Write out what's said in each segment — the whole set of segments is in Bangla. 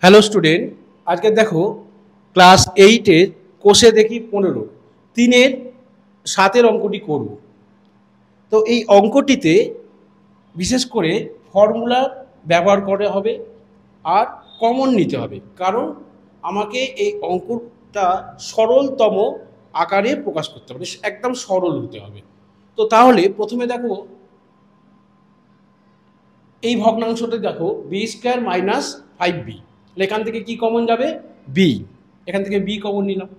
হ্যালো স্টুডেন্ট, আজকে দেখো ক্লাস 8-এর কোষে দেখি 15 3-এর 7-এর অঙ্কটি করব। তো এই অঙ্কটিতে বিশেষ করে ফর্মুলা ব্যবহার করে হবে আর কমন নিতে হবে, কারণ আমাকে এই অঙ্কটা সরলতম আকারে প্রকাশ করতে হবে, একদম সরল হতে হবে। তো তাহলে প্রথমে দেখো এই ভগ্নাংশটা দেখো b² - 5b, এখান থেকে কি কমন যাবে? b। এখান থেকে b কমন নিলাম,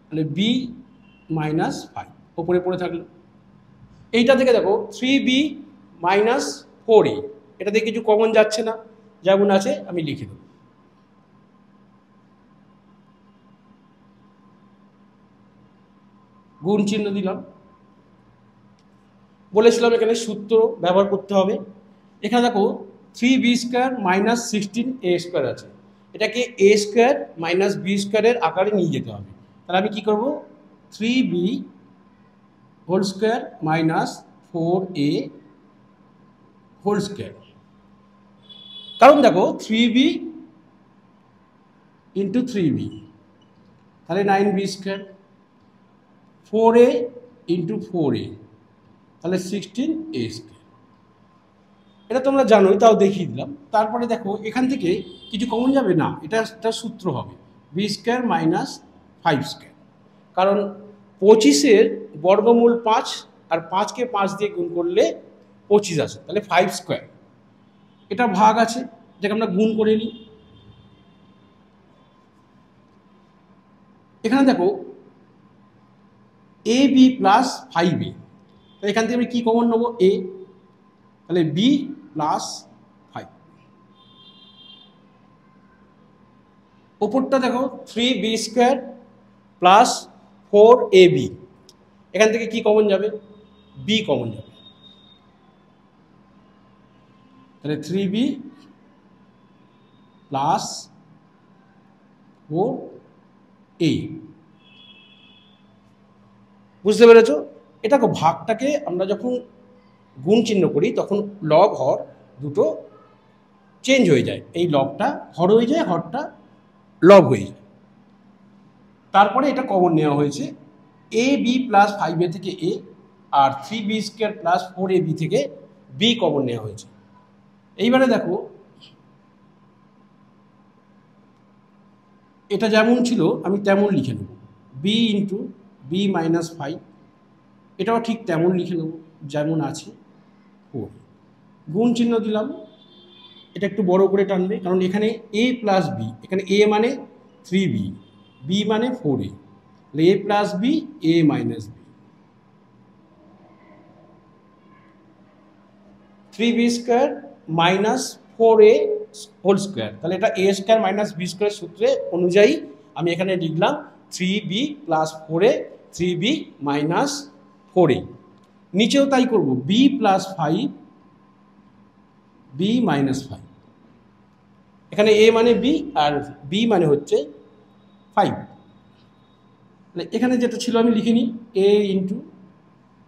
তাহলে b - 5 ওপরে পড়ে থাকলো। এইটা থেকে দেখো 3b - 4a, এটা থেকে কিছু কমন যাচ্ছে না, যেমন আছে আমি লিখে দেব। গুণ চিহ্ন দিলাম। বলেছিলাম এখানে সূত্র ব্যবহার করতে হবে। এখানে দেখো 3b² - 16a² আছে, এটাকে a² - b² এর আকারে নিয়ে যেতে হবে। তাহলে আমি কি করব? 3b² - 4a², কারণ দেখো 3b × 3b তাহলে 9b², 4a × 4a তাহলে 16a²। এটা তোমরা জানোই, তাও দেখিয়ে দিলাম। তারপরে দেখো এখান থেকে কিছু কমন যাবে না, এটা একটা সূত্র হবে b² - 5², কারণ 25-এর বর্গমূল 5 আর 5কে 5 দিয়ে গুণ করলে 25 আসে, তাহলে 5²। এটা ভাগ আছে, যেটা আমরা গুণ করে নিই। এখানে দেখো ab + 5a, এখান থেকে আমি কি কমন নেব? a, তাহলে b + 5। ওপরটা দেখো 3b² + 4ab, এখান থেকে কি কমন যাবে? b কমন যাবে, তাহলে 3b + 4a। বুঝতে পেরেছো? এটা ভাগটাকে আমরা যখন গুণ চিহ্ন করি তখন লব হর দুটো চেঞ্জ হয়ে যায়, এই লবটা হর হয়ে যায়, হরটা লব হয়ে যায়। তারপরে এটা কমন নেওয়া হয়েছে, ab + 5a থেকে a আর 3b² + 4ab থেকে b কমন নেওয়া হয়েছে। এইবারে দেখো এটা যেমন ছিল আমি তেমন লিখে নেব, b × b - 5, এটাও ঠিক তেমন লিখে নেব যেমন আছে 4। গুণ চিহ্ন দিলাম, এটা একটু বড় করে টানবে, কারণ এখানে a + b, এখানে a মানে 3b, b মানে 4a, a + b, a - b, 3b² - 4a², তাহলে এটা a² - b² সূত্রে অনুযায়ী আমি এখানে লিখলাম 3b + 4a, 3b - 4a। নিচেও তাই করব, b + 5, b - 5, এখানে a মানে b আর b মানে হচ্ছে 5। এখানে যেটা ছিল আমি লিখে নিই, a ×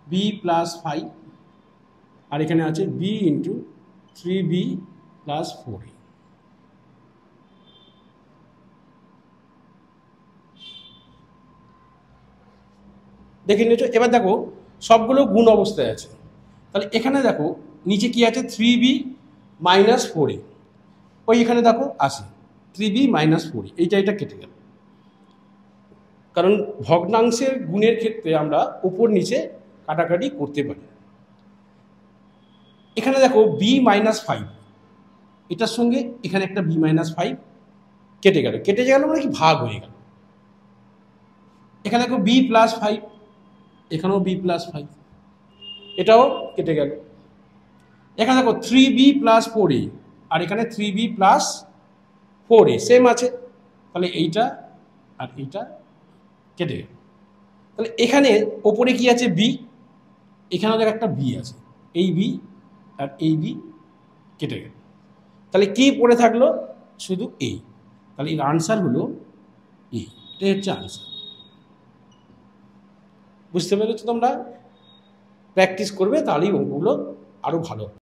b + 5, আর এখানে আছে b × 3b + 4a। দেখে নিয়েছো? এবার দেখো সবগুলো গুণ অবস্থায় আছে, তাহলে এখানে দেখো নিচে কি আছে? 3b - 4a, ওই এখানে দেখো আছে 3b - 4a, এটা কেটে গেল, কারণ ভগ্নাংশের গুণের ক্ষেত্রে আমরা উপর নিচে কাটাকাটি করতে পারি। এখানে দেখো b - 5, এটার সঙ্গে এখানে একটা b - 5 কেটে গেল, মানে কি ভাগ হয়ে গেল। এখানে দেখো b + 5, এখানেও b + 5, এটাও কেটে গেল। এখানে দেখো 3b + 4a, আর এখানে 3b + 4a সেম আছে, তাহলে এইটা আর এইটা কেটে গেল। তাহলে এখানে ওপরে কি আছে? b, এখানেও দেখো একটা b আছে, এই b আর এই b কেটে গেল, তাহলে কি পড়ে থাকলো? শুধু a। তাহলে এর আনসার হলো a, এটাই হচ্ছে আনসার। বুঝতে পেরেছো? তোমরা প্র্যাকটিস করবে, তাহলেই অঙ্কগুলো আরো ভালো।